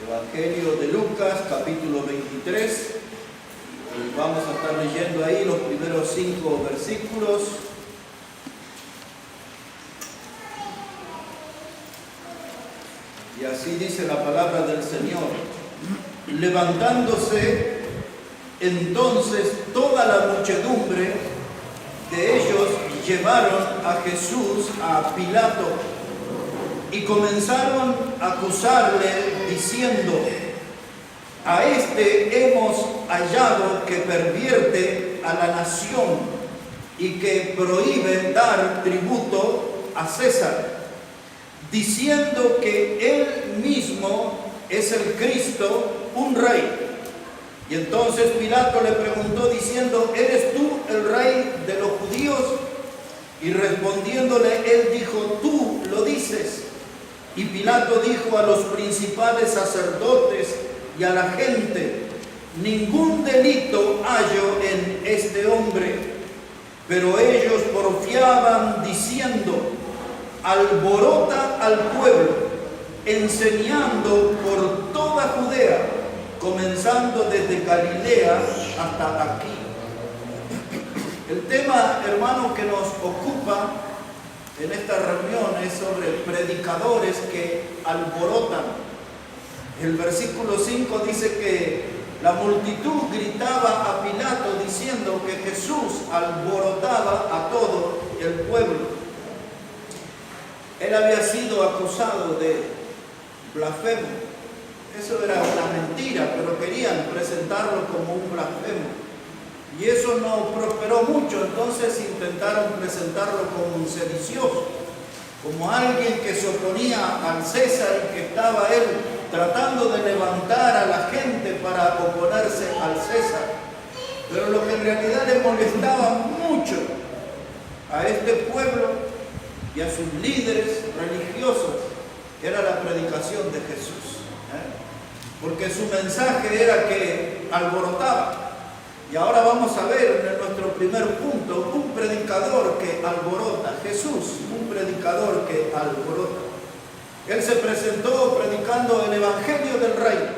Evangelio de Lucas, capítulo 23. Vamos a estar leyendo ahí los primeros 5 versículos. Y así dice la palabra del Señor. Levantándose entonces toda la muchedumbre de ellos, llevaron a Jesús a Pilato y comenzaron a acusarle diciendo: a este hemos hallado que pervierte a la nación y que prohíbe dar tributo a César, diciendo que él mismo es el Cristo, un rey. Y entonces Pilato le preguntó diciendo: ¿eres tú el rey de los judíos? Y respondiéndole él dijo: tú lo dices. Y Pilato dijo a los principales sacerdotes y a la gente: ningún delito hallo en este hombre. Pero ellos porfiaban diciendo: alborota al pueblo, enseñando por toda Judea, comenzando desde Galilea hasta aquí. El tema, hermano, que nos ocupa en esta reunión es sobre predicadores que alborotan. El versículo 5 dice que la multitud gritaba a Pilato diciendo que Jesús alborotaba a todo el pueblo. Él había sido acusado de blasfemo. Eso era una mentira, pero querían presentarlo como un blasfemo. Y eso no prosperó mucho, entonces intentaron presentarlo como un sedicioso, como alguien que se oponía al César y que estaba él tratando de levantar a la gente para oponerse al César. Pero lo que en realidad le molestaba mucho a este pueblo y a sus líderes religiosos era la predicación de Jesús, porque su mensaje era que alborotaba. Y ahora vamos a ver en nuestro primer punto un predicador que alborota. Jesús, un predicador que alborota. Él se presentó predicando el Evangelio del Rey.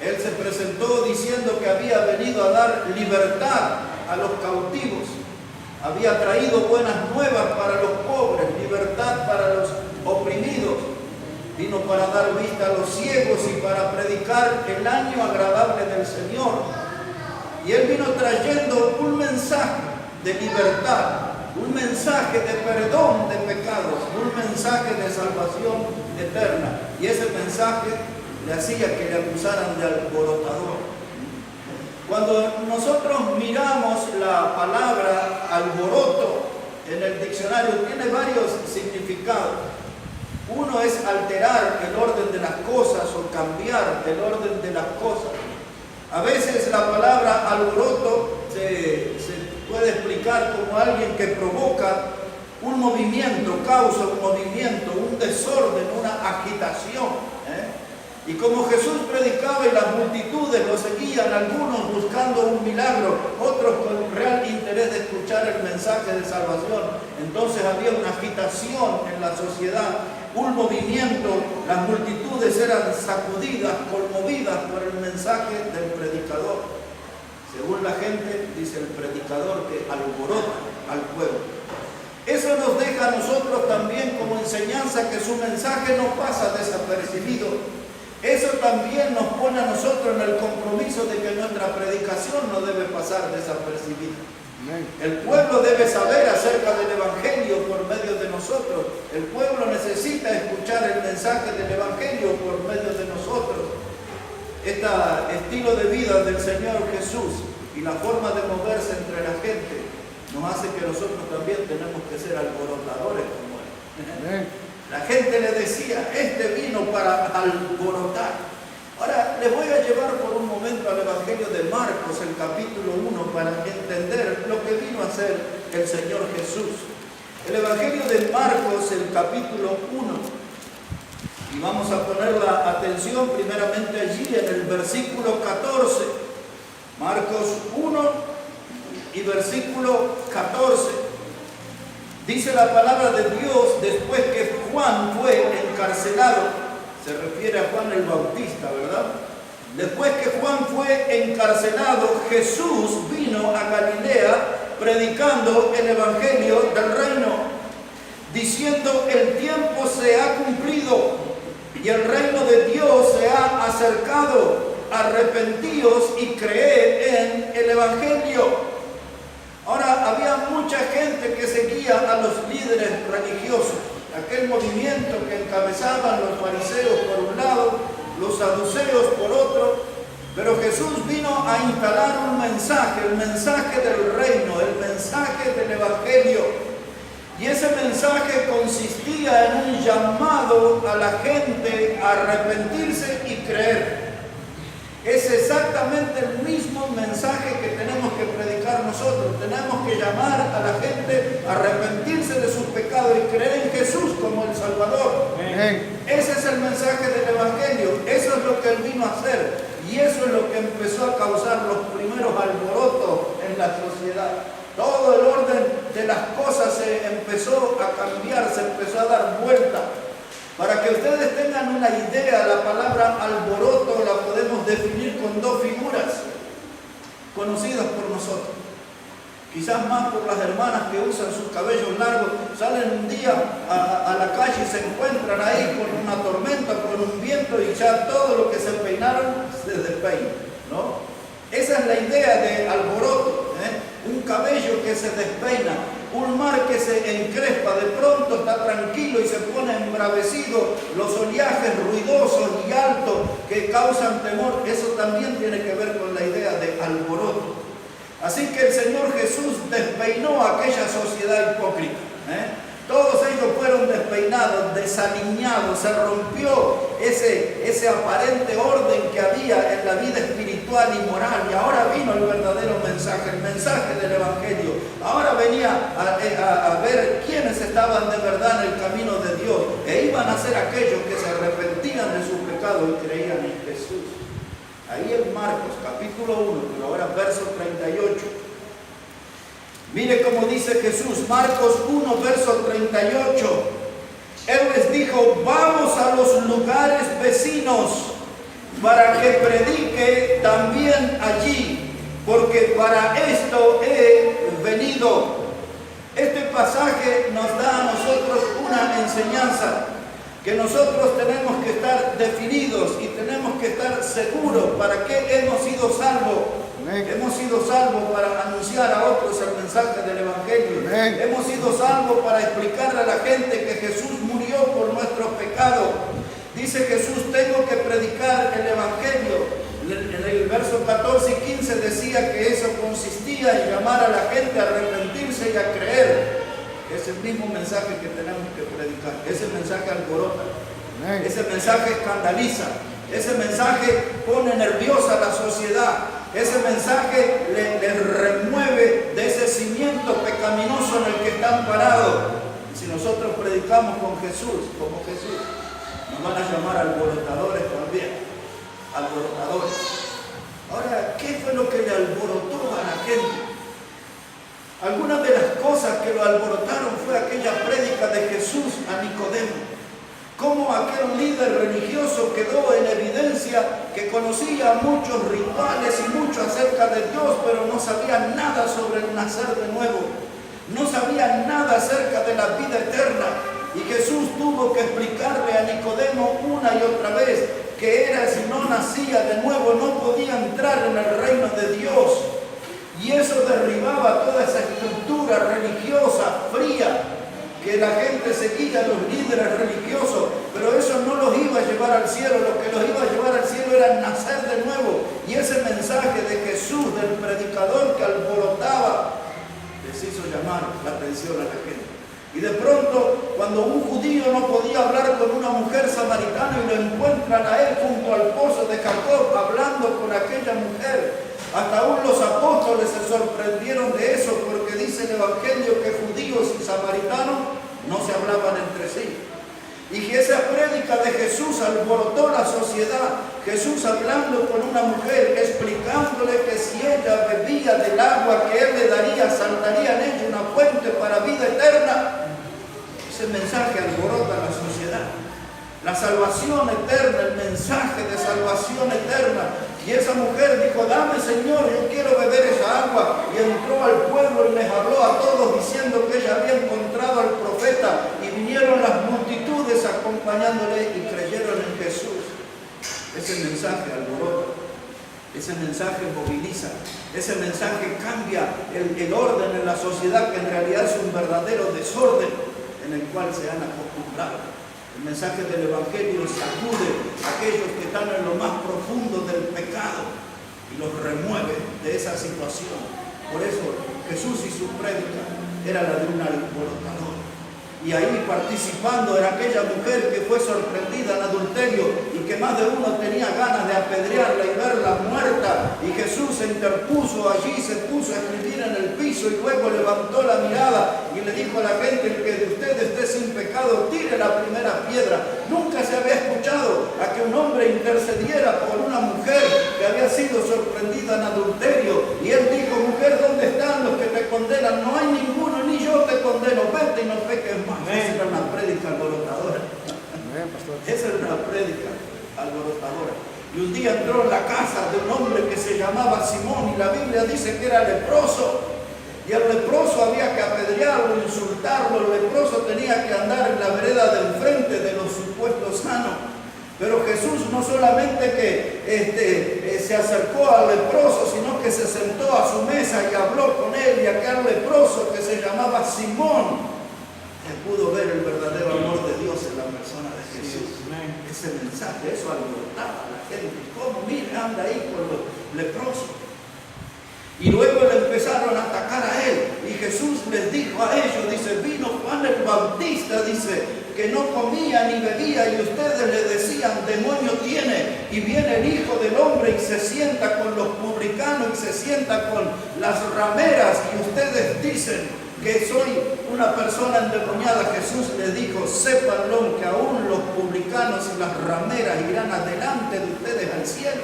Él se presentó diciendo que había venido a dar libertad a los cautivos. Había traído buenas nuevas para los pobres, libertad para los oprimidos. Vino para dar vista a los ciegos y para predicar el año agradable del Señor. Y él vino trayendo un mensaje de libertad, un mensaje de perdón de pecados, un mensaje de salvación eterna. Y ese mensaje le hacía que le acusaran de alborotador. Cuando nosotros miramos la palabra alboroto en el diccionario, tiene varios significados. Uno es alterar el orden de las cosas o cambiar el orden de las cosas. A veces la palabra alboroto se puede explicar como alguien que provoca un movimiento, causa un movimiento, un desorden, una agitación. Y como Jesús predicaba y las multitudes lo seguían, algunos buscando un milagro, otros con real interés de escuchar el mensaje de salvación, entonces había una agitación en la sociedad, un movimiento, las multitudes eran sacudidas, conmovidas por el mensaje del predicador. Según la gente, dice el predicador que alborota al pueblo. Eso nos deja a nosotros también como enseñanza que su mensaje no pasa desapercibido. Eso también nos pone a nosotros en el compromiso de que nuestra predicación no debe pasar desapercibida. El pueblo debe saber acerca del Evangelio por medio de nosotros. El pueblo necesita escuchar el mensaje del Evangelio por medio de nosotros. Este estilo de vida del Señor Jesús y la forma de moverse entre la gente nos hace que nosotros también tenemos que ser alborotadores como Él. La gente le decía: este vino para alborotar. Ahora les voy a llevar por un momento al Evangelio de Marcos, el capítulo 1, para entender lo que vino a hacer el Señor Jesús. El Evangelio de Marcos, el capítulo 1. Y vamos a poner la atención primeramente allí en el versículo 14. Marcos 1 y versículo 14. Dice la palabra de Dios: después que Juan fue encarcelado, Se refiere a Juan el Bautista, ¿verdad? Después que Juan fue encarcelado, Jesús vino a Galilea predicando el Evangelio del reino, diciendo: el tiempo se ha cumplido y el reino de Dios se ha acercado. Arrepentíos y creed en el Evangelio. Ahora, había mucha gente que seguía a los líderes religiosos, aquel movimiento que encabezaban los fariseos por un lado, los saduceos por otro, pero Jesús vino a instalar un mensaje, el mensaje del reino, el mensaje del Evangelio. Y ese mensaje consistía en un llamado a la gente a arrepentirse y creer. Es exactamente el mismo mensaje que tenemos que predicar nosotros. Tenemos que llamar a la gente a arrepentirse de sus pecados y creer en Jesús como el Salvador. Amén. Ese es el mensaje del Evangelio. Eso es lo que Él vino a hacer. Y eso es lo que empezó a causar los primeros alborotos en la sociedad. Todo el orden de las cosas se empezó a cambiar, se empezó a dar vuelta. Para que ustedes tengan una idea, la palabra alboroto la podemos definir con dos figuras conocidas por nosotros. Quizás más por las hermanas que usan sus cabellos largos, salen un día a la calle y se encuentran ahí con una tormenta, con un viento, y ya todo lo que se peinaron se despeina, ¿no? Esa es la idea de alboroto, un cabello que se despeina, un mar que se encrespa, de pronto está tranquilo y se pone embravecido, los oleajes ruidosos y altos que causan temor. Eso también tiene que ver con la idea de alboroto. Así que el Señor Jesús despeinó a aquella sociedad hipócrita. Todos ellos fueron despeinados, desaliñados, se rompió ese aparente orden que había en la vida espiritual y moral, y ahora vino el verdadero mensaje, el mensaje del Evangelio. Ahora venía a ver quiénes estaban de verdad en el camino de Dios, e iban a ser aquellos que se arrepentían de sus pecados y creían en Jesús. Ahí en Marcos capítulo 1, pero ahora verso 38. Mire cómo dice Jesús, Marcos 1, verso 38. Él les dijo: vamos a los lugares vecinos para que predique también allí, porque para esto he venido. Este pasaje nos da a nosotros una enseñanza, que nosotros tenemos que estar definidos y tenemos que estar seguros para qué hemos sido salvos. Hemos sido salvos para anunciar a otros el mensaje del Evangelio. Hemos sido salvos para explicarle a la gente que Jesús murió por nuestros pecados. Dice Jesús: tengo que predicar el Evangelio. En el verso 14 y 15 decía que eso consistía en llamar a la gente a arrepentirse y a creer. Es el mismo mensaje que tenemos que predicar. Ese mensaje alborota, ese mensaje escandaliza, ese mensaje pone nerviosa a la sociedad. Ese mensaje le remueve de ese cimiento pecaminoso en el que están parados. Y si nosotros predicamos con Jesús, como Jesús, nos van a llamar alborotadores también. Alborotadores. Ahora, ¿qué fue lo que le alborotó a la gente? Algunas de las cosas que lo alborotaron fue aquella prédica de Jesús a Nicodemo. Cómo aquel líder religioso quedó en evidencia que conocía muchos rituales y mucho acerca de Dios, pero no sabía nada sobre el nacer de nuevo. No sabía nada acerca de la vida eterna. Y Jesús tuvo que explicarle a Nicodemo una y otra vez que era, si no nacía de nuevo, no podía entrar en el reino de Dios. Y eso derribaba toda esa estructura religiosa fría que la gente seguía a los líderes religiosos, pero eso no los iba a llevar al cielo. Lo que los iba a llevar al cielo era nacer de nuevo. Y ese mensaje de Jesús, del predicador que alborotaba, les hizo llamar la atención a la gente. Y de pronto, cuando un judío no podía hablar con una mujer samaritana y lo encuentran a él junto al pozo de Jacob hablando con aquella mujer, hasta aún los apóstoles se sorprendieron de eso, porque dice el Evangelio que judíos y samaritanos no se hablaban entre sí. Y que esa prédica de Jesús alborotó la sociedad. Jesús hablando con una mujer, explicándole que si ella bebía del agua que Él le daría, saltaría en ella una fuente para vida eterna. Ese mensaje alborota la sociedad. la salvación eterna, el mensaje de salvación eterna. Y esa mujer dijo, dame Señor, yo quiero beber esa agua. Y entró al pueblo y les habló a todos diciendo que ella había encontrado al profeta. Y vinieron las multitudes acompañándole y creyeron en Jesús. Ese mensaje alborota, ese mensaje moviliza, ese mensaje cambia el orden en la sociedad, que en realidad es un verdadero desorden en el cual se han acostumbrado. El mensaje del Evangelio sacude a aquellos que están en lo más profundo del pecado y los remueve de esa situación. Por eso Jesús y su prédica era la de un alborotador. Y ahí participando era aquella mujer que fue sorprendida en adulterio y que más de uno tenía ganas de apedrearla y verla muerta. Y Jesús se interpuso allí, se puso a escribir en el piso y luego levantó la mirada y le dijo a la gente: el que de ustedes esté sin pecado, tire la primera piedra. Nunca se había escuchado a que un hombre intercediera por una mujer que había sido sorprendida en adulterio. Y él dijo: mujer, ¿dónde están los que te condenan? No hay ninguno, ni yo te condeno, vete y no peques más. Esa era una prédica alborotadora. Esa era una prédica alborotadora. Y un día entró en la casa de un hombre que se llamaba Simón, y la Biblia dice que era leproso. Y al leproso había que apedrearlo, insultarlo. El leproso tenía que andar en la vereda del frente de los supuestos sanos. Pero Jesús no solamente que se acercó al leproso, sino que se sentó a su mesa y habló con él. Y aquel leproso que se llamaba Simón, que pudo ver el verdadero amor de Dios en la persona de Jesús. Ese mensaje, eso alborotaba a la gente. ¿Cómo? Mira, anda ahí con los leprosos. Y luego le empezaron a atacar a él. Y Jesús les dijo a ellos, dice: vino Juan el Bautista, dice, que no comía ni bebía, y ustedes le decían: demonio tiene. Y viene el Hijo del Hombre y se sienta con los publicanos y se sienta con las rameras, y ustedes dicen que soy una persona endemoniada. Jesús les dijo: sépanlo, que aún los publicanos y las rameras irán adelante de ustedes al cielo.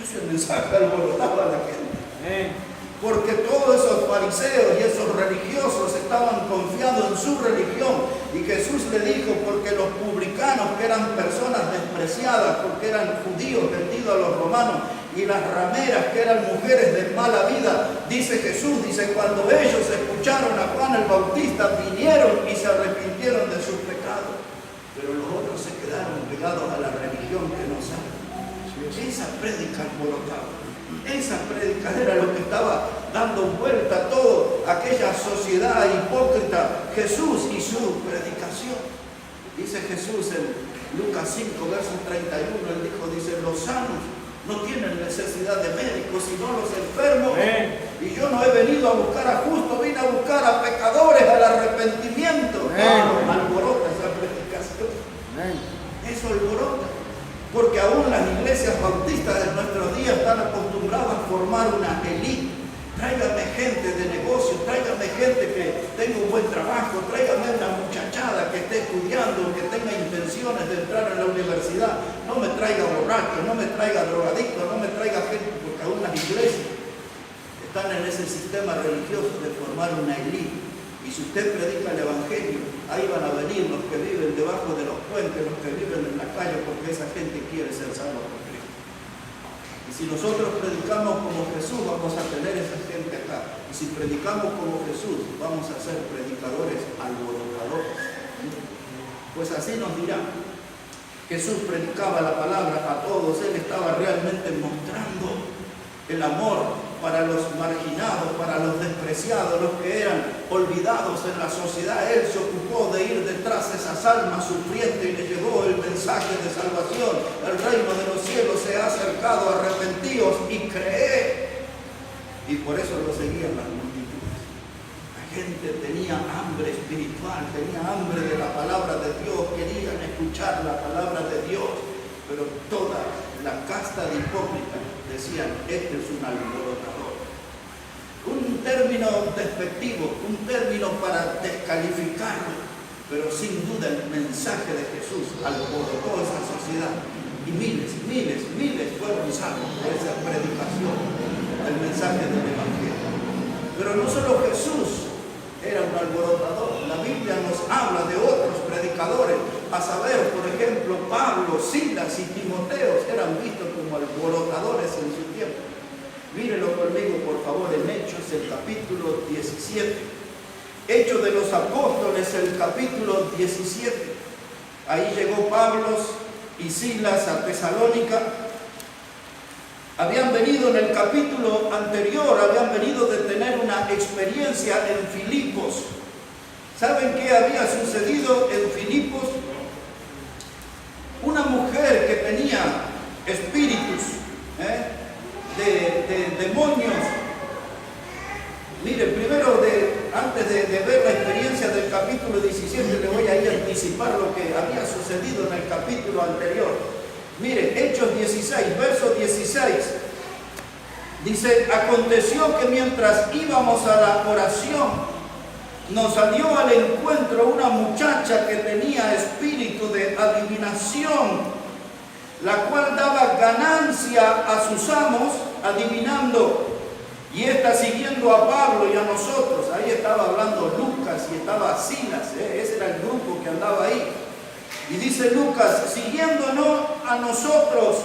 Ese mensaje alborotaba a la gente. Porque todos esos fariseos y esos religiosos estaban confiando en su religión. Y Jesús le dijo: porque los publicanos, que eran personas despreciadas, porque eran judíos vendidos a los romanos, y las rameras, que eran mujeres de mala vida, dice Jesús, dice, cuando ellos escucharon a Juan el Bautista, vinieron y se arrepintieron de sus pecados. Pero los otros se quedaron pegados a la religión que no saben. Esa prédica alborotaba. Esa prédica era lo que estaba dando vuelta a toda aquella sociedad hipócrita. Jesús y su predicación. Dice Jesús en Lucas 5, verso 31, él dijo, dice: los sanos no tienen necesidad de médicos, sino los enfermos. Y yo no he venido a buscar a justos, vine a buscar a pecadores al arrepentimiento. Alborota esa predicación. Eso alborota. Porque aún las iglesias bautistas de nuestros días están acostumbradas a formar una élite. Tráigame gente de negocios, tráigame gente que tenga un buen trabajo, tráigame una muchachada que esté estudiando, que tenga intenciones de entrar en la universidad. No me traiga borrachos, no me traiga drogadictos, no me traiga gente, porque aún las iglesias están en ese sistema religioso de formar una élite. Y si usted predica el Evangelio, ahí van a venir los que viven debajo de los puentes, los que viven en la calle, porque esa gente quiere ser salva por Cristo. Y si nosotros predicamos como Jesús, vamos a tener esa gente acá. Y si predicamos como Jesús, vamos a ser predicadores alborotadores. Pues así nos dirá. Jesús predicaba la palabra a todos. Él estaba realmente mostrando el amor para los marginados, para los despreciados, los que eran olvidados en la sociedad. Él se ocupó de ir detrás de esas almas sufrientes y le llevó el mensaje de salvación. El reino de los cielos se ha acercado, arrepentíos y creed. Y por eso lo seguían las multitudes. La gente tenía hambre espiritual, tenía hambre de la palabra de Dios, querían escuchar la palabra de Dios, pero toda la casta de hipócritas decían: este es un alborotador. Un término despectivo, un término para descalificarlo, pero sin duda el mensaje de Jesús alborotó esa sociedad. Y miles fueron salvos por esa predicación del mensaje del Evangelio. Pero no solo Jesús era un alborotador. La Biblia nos habla de otros predicadores. a saber, por ejemplo, Pablo, Silas y Timoteo, eran vistos como alborotadores en su tiempo. Mírenlo conmigo, por favor, en Hechos, el capítulo 17. Hechos de los Apóstoles, el capítulo 17. Ahí llegó Pablo y Silas a Tesalónica. Habían venido en el capítulo anterior, habían venido de tener una experiencia en Filipos. ¿Saben qué había sucedido en Filipos? Una mujer que tenía espíritus de demonios. Mire, primero, antes de ver la experiencia del capítulo 17, le voy a ir a anticipar lo que había sucedido en el capítulo anterior. Mire, Hechos 16, verso 16. Dice, aconteció que mientras íbamos a la oración, nos salió al encuentro una muchacha que tenía espíritu de adivinación, la cual daba ganancia a sus amos adivinando. Y esta siguiendo a Pablo y a nosotros, ahí estaba hablando Lucas y estaba Silas, ese era el grupo que andaba ahí. Y dice Lucas, siguiéndonos a nosotros,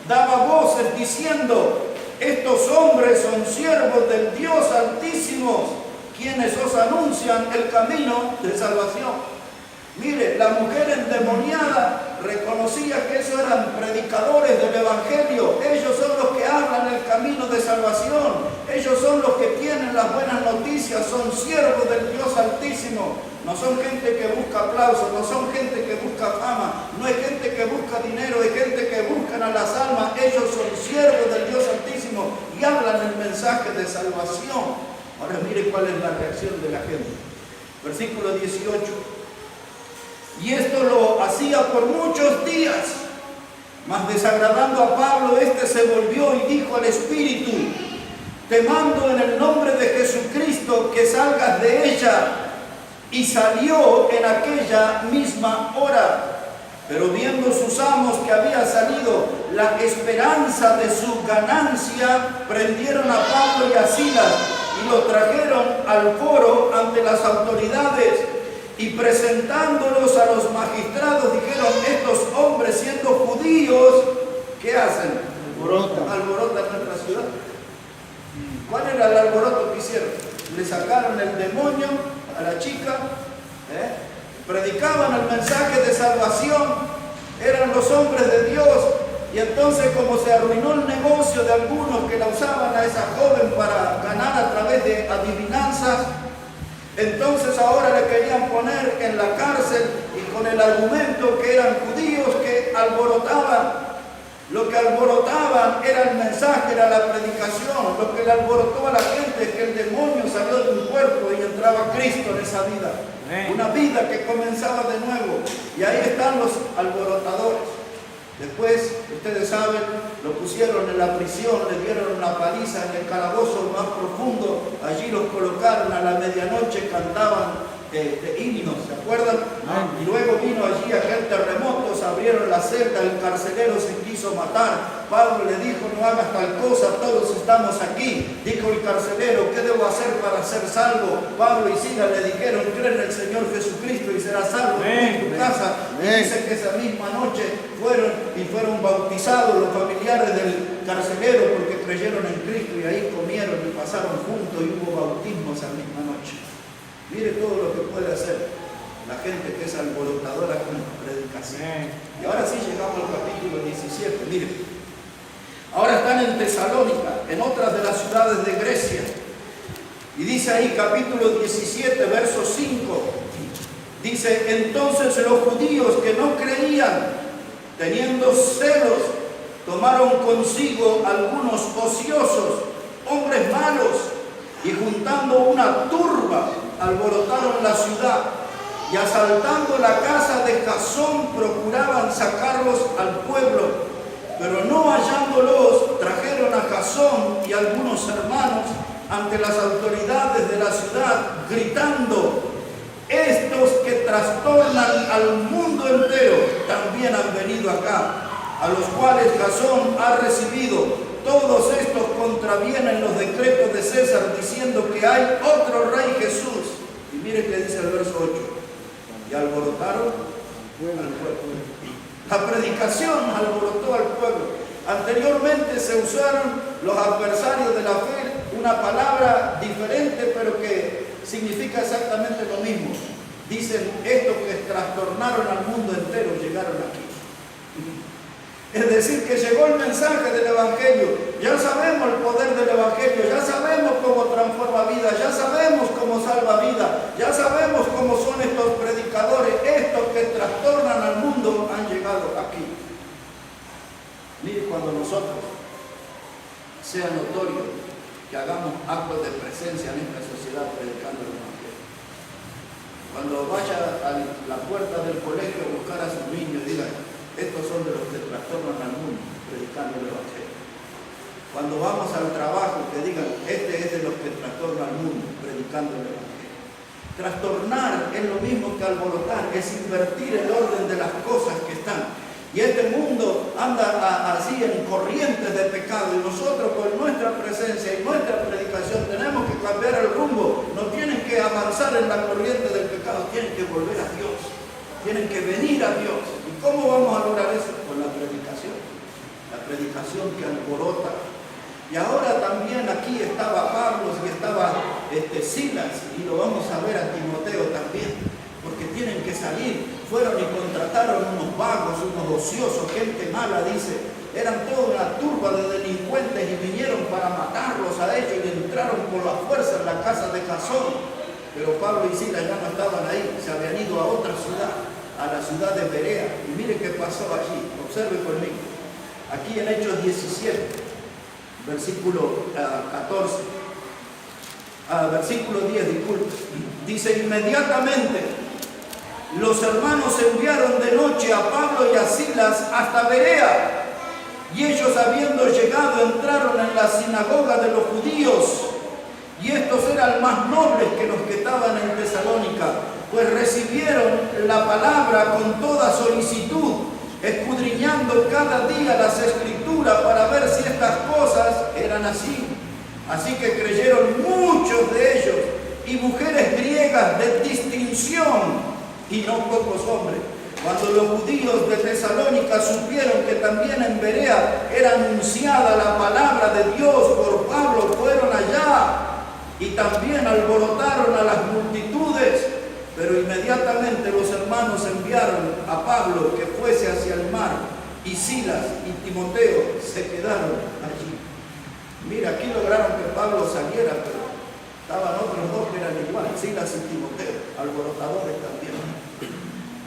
daba voces diciendo, estos hombres son siervos del Dios Altísimo, quienes os anuncian el camino de salvación. Mire, la mujer endemoniada reconocía que esos eran predicadores del Evangelio. Ellos son los que hablan el camino de salvación. Ellos son los que tienen las buenas noticias. Son siervos del Dios Altísimo. No son gente que busca aplausos, no son gente que busca fama, no hay gente que busca dinero, hay gente que buscan a las almas. Ellos son siervos del Dios Altísimo y hablan el mensaje de salvación. Ahora mire cuál es la reacción de la gente. Versículo 18. Y esto lo hacía por muchos días, mas desagradando a Pablo, este se volvió y dijo al Espíritu, te mando en el nombre de Jesucristo que salgas de ella. Y salió en aquella misma hora. Pero viendo sus amos que había salido la esperanza de su ganancia, prendieron a Pablo y a Silas y los trajeron al foro ante las autoridades. Y presentándolos a los magistrados, dijeron, estos hombres siendo judíos, ¿qué hacen? Alborotan nuestra ciudad. ¿Cuál era el alboroto que hicieron? Le sacaron el demonio a la chica, predicaban el mensaje de salvación, eran los hombres de Dios, y entonces como se arruinó el negocio de algunos que la usaban a esa joven para ganar a través de adivinanzas, entonces ahora le querían poner en la cárcel y con el argumento que eran judíos que alborotaban. Lo que alborotaban era el mensaje, era la predicación. Lo que le alborotó a la gente es que el demonio salió de un cuerpo y entraba Cristo en esa vida. Una vida que comenzaba de nuevo. Y ahí están los alborotadores. Después, ustedes saben, lo pusieron en la prisión, le dieron una paliza en el calabozo más profundo. Allí los colocaron a la medianoche, cantaban himnos, ¿se acuerdan? Y luego vino allí aquel terremoto, se abrieron la celda, el carcelero se quiso matar. Pablo le dijo, no hagas tal cosa, todos estamos aquí. Dijo el carcelero, ¿qué debo hacer para ser salvo? Pablo y Silas le dijeron, cree en el Señor Jesucristo y serás salvo en tu casa. Y dice que esa misma noche fueron bautizados los familiares del carcelero porque creyeron en Cristo y ahí comieron y pasaron juntos y hubo bautismo esa misma noche. Mire todo lo que puede hacer la gente que es alborotadora con la predicación. Y ahora sí llegamos al capítulo 17. Mire, ahora están en Tesalónica, en otras de las ciudades de Grecia. Y dice ahí capítulo 17, verso 5. Dice, entonces los judíos que no creían, teniendo celos, tomaron consigo algunos ociosos, hombres malos, y juntando una turba, alborotaron la ciudad, y asaltando la casa de Jasón, procuraban sacarlos al pueblo, pero no hallándolos, trajeron a Jasón y algunos hermanos ante las autoridades de la ciudad, gritando, estos que trastornan al mundo entero, también han venido acá, a los cuales Jasón ha recibido. Todos estos contravienen los decretos de César, diciendo que hay otro rey Jesús. Y mire que dice el verso 8. Y alborotaron al pueblo. La predicación alborotó al pueblo. Anteriormente se usaron los adversarios de la fe una palabra diferente, pero que significa exactamente lo mismo. Dicen, estos que trastornaron al mundo entero llegaron aquí. Es decir, que llegó el mensaje del Evangelio. Ya sabemos el poder del Evangelio, ya sabemos cómo transforma vida, ya sabemos cómo salva vida, ya sabemos cómo son estos predicadores, estos que trastornan al mundo han llegado aquí. Mire, cuando nosotros sea notorio que hagamos actos de presencia en esta sociedad predicando el Evangelio. Cuando vaya a la puerta del colegio a buscar a sus niños y diga, estos son de los que trastornan al mundo, predicando el Evangelio. Cuando vamos al trabajo, que digan, este es de los que trastornan al mundo, predicando el Evangelio. Trastornar es lo mismo que alborotar, es invertir el orden de las cosas que están. Y este mundo anda así en corrientes de pecado, y nosotros con nuestra presencia y nuestra predicación tenemos que cambiar el rumbo. No tienen que avanzar en la corriente del pecado, tienen que volver a Dios, tienen que venir a Dios. ¿Cómo vamos a lograr eso? Con la predicación que alborota. Y ahora también aquí estaba Pablo y estaba Silas, y lo vamos a ver a Timoteo también, porque tienen que salir. Fueron y contrataron unos vagos, unos ociosos, gente mala, dice. Eran toda una turba de delincuentes y vinieron para matarlos a ellos y entraron por la fuerza en la casa de Jasón. Pero Pablo y Silas ya no estaban ahí, se habían ido a otra ciudad, a la ciudad de Berea. Y mire qué pasó allí, observe conmigo. Aquí en Hechos 17, versículo 14, versículo 10, disculpe. Dice, inmediatamente los hermanos enviaron de noche a Pablo y a Silas hasta Berea. Y ellos, habiendo llegado, entraron en la sinagoga de los judíos. Y estos eran más nobles que los que estaban en Tesalónica, pues recibieron la palabra con toda solicitud, escudriñando cada día las escrituras para ver si estas cosas eran así. Así que creyeron muchos de ellos, y mujeres griegas de distinción, y no pocos hombres. Cuando los judíos de Tesalónica supieron que también en Berea era anunciada la palabra de Dios por Pablo, fueron allá y también alborotaron a las multitudes. Pero inmediatamente los hermanos enviaron a Pablo que fuese hacia el mar, y Silas y Timoteo se quedaron allí. Mira, aquí lograron que Pablo saliera, pero estaban otros dos que eran igual, Silas y Timoteo, alborotadores también.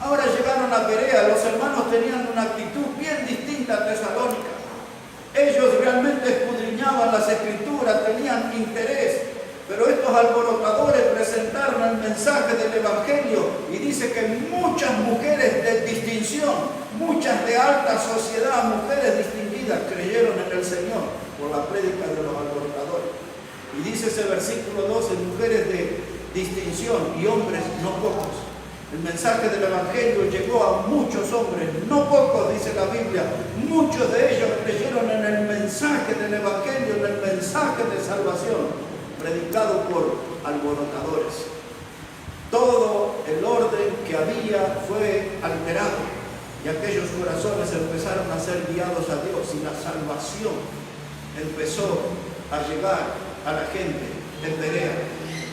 Ahora llegaron a Berea. Los hermanos tenían una actitud bien distinta a Tesalónica. Ellos realmente escudriñaban las escrituras, tenían interés, pero estos alborotadores presentaron el mensaje del Evangelio, y dice que muchas mujeres de distinción, muchas de alta sociedad, mujeres distinguidas, creyeron en el Señor por la prédica de los alborotadores. Y dice ese versículo 12, mujeres de distinción y hombres no pocos. El mensaje del Evangelio llegó a muchos hombres, no pocos, dice la Biblia. Muchos de ellos creyeron en el mensaje del Evangelio, en el mensaje de salvación, predicado por alborotadores. Todo el orden que había fue alterado, y aquellos corazones empezaron a ser guiados a Dios, y la salvación empezó a llegar a la gente en Berea.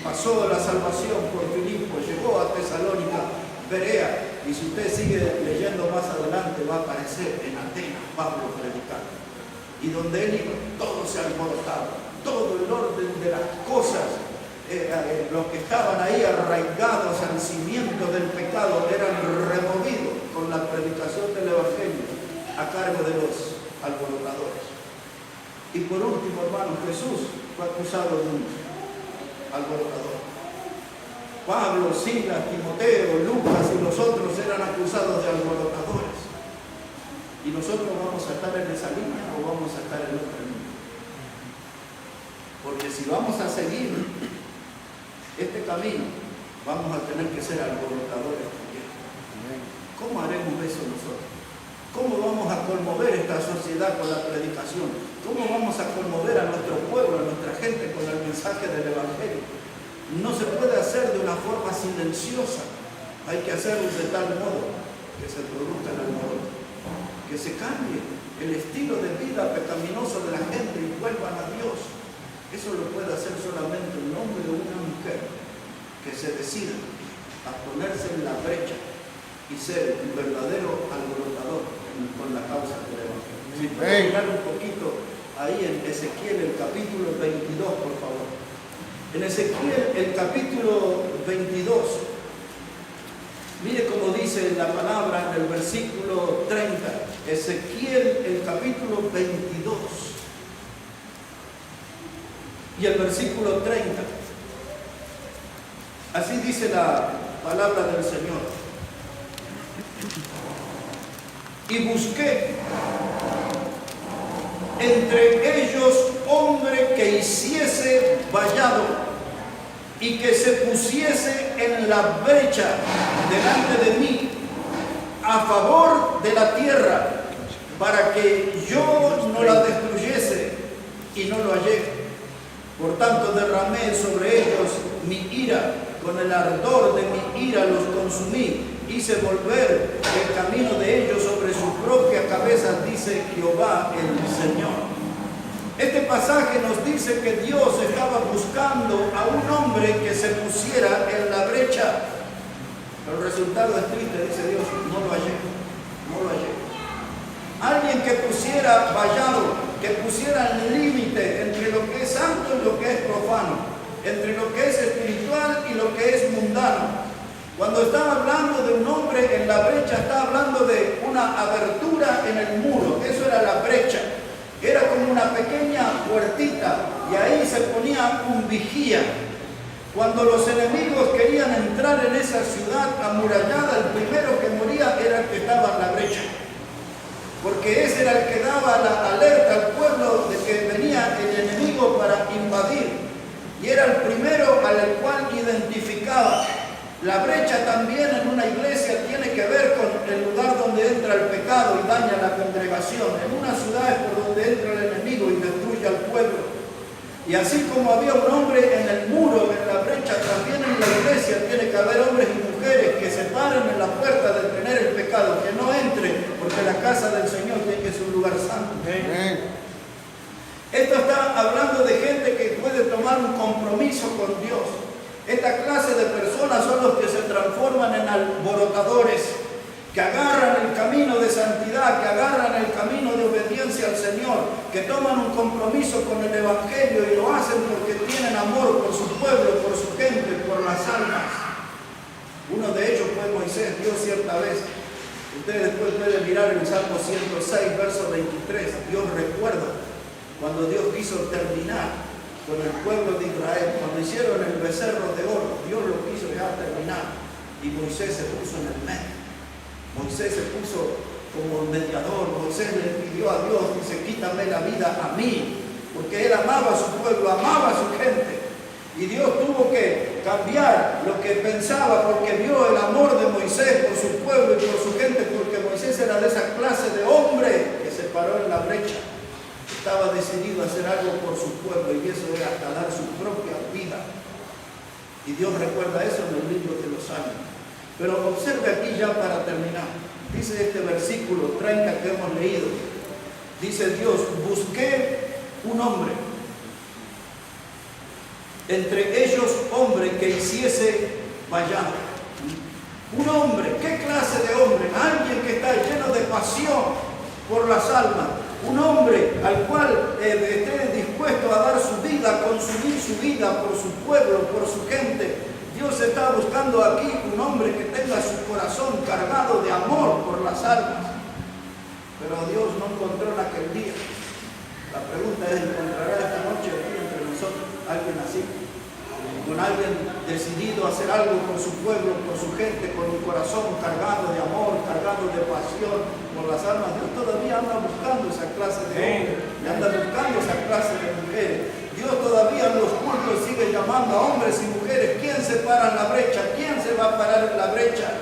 Pasó la salvación por Filipo, llegó a Tesalónica, Berea, y si usted sigue leyendo más adelante va a aparecer en Atenas Pablo predicando. Y donde él iba, todo se alborotaba, todo el orden de las cosas, los que estaban ahí arraigados al cimiento del pecado, eran removidos con la predicación del Evangelio a cargo de los alborotadores. Y por último, hermanos, Jesús fue acusado de un alborotador. Pablo, Silas, Timoteo, Lucas y los otros eran acusados de alborotadores. ¿Y nosotros vamos a estar en esa línea o vamos a estar en otra línea? Porque si vamos a seguir este camino, vamos a tener que ser alborotadores también. ¿Cómo haremos eso nosotros? ¿Cómo vamos a conmover esta sociedad con la predicación? ¿Cómo vamos a conmover a nuestro pueblo, a nuestra gente con el mensaje del Evangelio? No se puede hacer de una forma silenciosa. Hay que hacerlo de tal modo que se produzca el alboroto, que se cambie el estilo de vida pecaminoso de la gente y vuelvan a Dios. Eso lo puede hacer solamente un hombre o una mujer que se decida a ponerse en la brecha y ser un verdadero alborotador con la causa del Evangelio. Si pueden mirar un poquito ahí en Ezequiel, el capítulo 22, por favor. En Ezequiel, el capítulo 22, mire cómo dice la palabra en el versículo 30. Ezequiel, el capítulo 22 y el versículo 30. Así dice la palabra del Señor. Y busqué entre ellos hombre que hiciese vallado y que se pusiese en la brecha delante de mí a favor de la tierra, para que yo no la destruyese, y no lo hallé. Por tanto derramé sobre ellos mi ira, con el ardor de mi ira los consumí, hice volver el camino de ellos sobre su propia cabeza, dice Jehová el Señor. Este pasaje nos dice que Dios estaba buscando a un hombre que se pusiera en la brecha. Pero el resultado es triste, dice Dios, no lo hallé, no lo hallé. Alguien que pusiera vallado, que pusiera el límite entre lo que es santo y lo que es profano, entre lo que es espiritual y lo que es mundano. Cuando estaba hablando de un hombre en la brecha, estaba hablando de una abertura en el muro. Eso era la brecha. Era como una pequeña puertita y ahí se ponía un vigía. Cuando los enemigos querían entrar en esa ciudad amurallada, el primero que moría era el que estaba en la brecha. Porque ese era el que daba la alerta al pueblo de que venía el enemigo para invadir. Y era el primero al cual identificaba. La brecha también en una iglesia tiene que ver con el lugar donde entra el pecado y daña la congregación. En una ciudad es por donde entra el enemigo y destruye al pueblo. Y así como había un hombre en el muro, en la brecha, también en la iglesia tiene que haber hombres y mujeres que se paren en la puerta de detener el pecado, que no entre, porque la casa del Señor tiene que ser un lugar santo. Esto está hablando de gente que puede tomar un compromiso con Dios. Esta clase de personas son los que se transforman en alborotadores, que agarran el camino de santidad, que agarran el camino de obediencia al Señor, que toman un compromiso con el Evangelio y lo hacen porque tienen amor por su pueblo, por su gente, por las almas. Uno de ellos fue Moisés. Dios cierta vez, ustedes después pueden mirar el Salmo 106, verso 23, Dios recuerda cuando Dios quiso terminar con el pueblo de Israel, cuando hicieron el becerro de oro, Dios lo quiso ya terminar y Moisés se puso en el medio. Moisés se puso como mediador. Moisés le pidió a Dios, dice, quítame la vida a mí, porque él amaba a su pueblo, amaba a su gente. Y Dios tuvo que cambiar lo que pensaba, porque vio el amor de Moisés por su pueblo y por su gente, porque Moisés era de esa clase de hombre que se paró en la brecha. Estaba decidido a hacer algo por su pueblo, y eso era hasta dar su propia vida. Y Dios recuerda eso en el libro de los Salmos. Pero observe aquí ya para terminar. Dice este versículo 30 que hemos leído. Dice Dios, busqué un hombre, entre ellos hombre que hiciese vallado. Un hombre, ¿qué clase de hombre? Alguien que está lleno de pasión por las almas. Un hombre al cual esté dispuesto a dar su vida, a consumir su vida por su pueblo, por su gente. Dios está buscando aquí un hombre que tenga su corazón cargado de amor por las almas. Pero Dios no encontró en aquel día. La pregunta es, ¿encontrará esta noche aquí entre nosotros alguien así? Con alguien decidido a hacer algo por su pueblo, por su gente, con un corazón cargado de amor, cargado de pasión por las almas. Dios todavía anda buscando esa clase de hombres, y anda buscando esa clase de mujeres. Dios todavía en los cultos sigue llamando a hombres y mujeres. ¿Quién se para en la brecha? ¿Quién se va a parar en la brecha?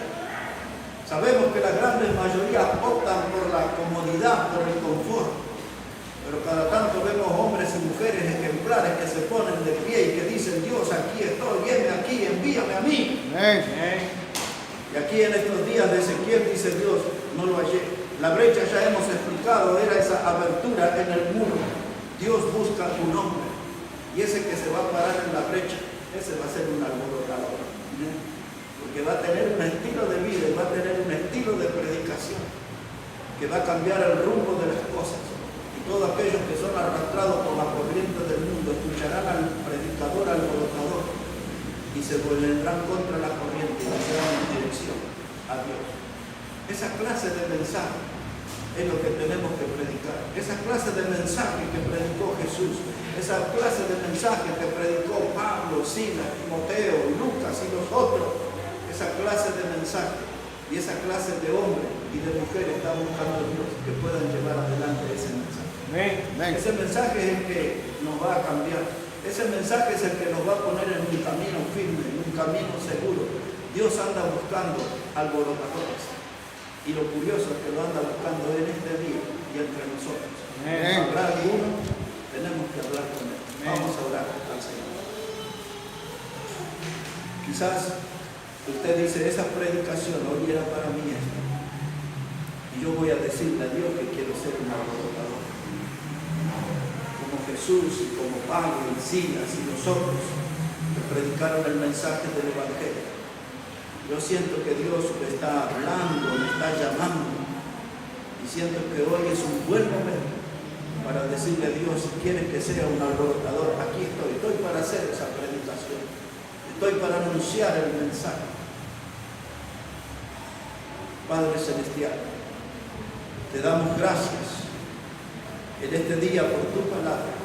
Sabemos que las grandes mayorías optan por la comodidad, por el confort. Pero cada tanto vemos hombres y mujeres ejemplares que se ponen de pie y que dicen, Dios, aquí estoy, viene aquí, envíame a mí. Y Y aquí en estos días de Ezequiel dice Dios, no lo hallé. La brecha ya hemos explicado, era esa abertura en el muro. Dios busca un hombre. Y ese que se va a parar en la brecha, ese va a ser un alborotador. Porque va a tener un estilo de vida y va a tener un estilo de predicación que va a cambiar el rumbo de las cosas. Y todos aquellos que son arrastrados por la corriente del mundo escucharán al predicador alborotador y se volverán contra la corriente y serán en dirección a Dios. Esa clase de mensaje es lo que tenemos que predicar. Esa clase de mensaje que predicó Jesús, esa clase de mensaje que predicó Pablo, Silas, Timoteo, Lucas y los otros, esa clase de mensaje y esa clase de hombres y de mujeres está buscando Dios que puedan llevar adelante ese mensaje. Ese mensaje es el que nos va a cambiar. Ese mensaje es el que nos va a poner en un camino firme, en un camino seguro. Dios anda buscando alborotadores. Y lo curioso es que lo anda buscando en este día y entre nosotros. Habrá alguno, tenemos que hablar con él. Vamos a orar al Señor. Quizás usted dice, esa predicación hoy era para mí esto. Y yo voy a decirle a Dios que quiero ser un alborotador. Como Jesús y como Pablo y Silas y los otros que predicaron el mensaje del Evangelio. Yo siento que Dios me está hablando, me está llamando. Y siento que hoy es un buen momento para decirle a Dios, si quieres que sea un alborotador, aquí estoy. Estoy para hacer esa predicación. Estoy para anunciar el mensaje. Padre Celestial, te damos gracias en este día por tu palabra.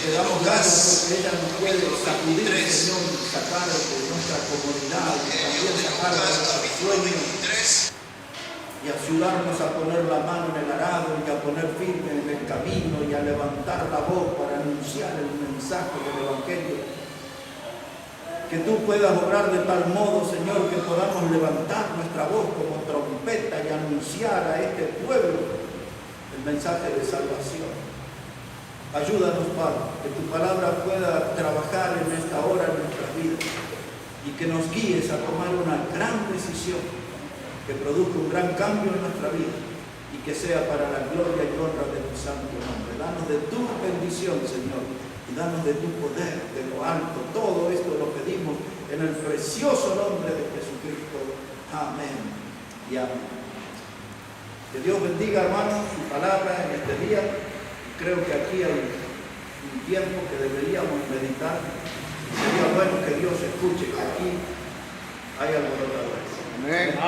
Te damos gracias porque ella nos puede sacudir, Señor, sacar de nuestra comodidad, y también sacar de nuestros sueños y ayudarnos a poner la mano en el arado y a poner firme en el camino y a levantar la voz para anunciar el mensaje del Evangelio. Que tú puedas obrar de tal modo, Señor, que podamos levantar nuestra voz como trompeta y anunciar a este pueblo el mensaje de salvación. Ayúdanos, Padre, que tu palabra pueda trabajar en esta hora en nuestras vidas y que nos guíes a tomar una gran decisión que produzca un gran cambio en nuestra vida y que sea para la gloria y honra de tu santo nombre. Danos de tu bendición, Señor, y danos de tu poder, de lo alto. Todo esto lo pedimos en el precioso nombre de Jesucristo. Amén y amén. Que Dios bendiga, hermanos, su palabra en este día. Creo que aquí hay un tiempo que deberíamos meditar. Sería bueno que Dios escuche que aquí hay alborotadores. Amén.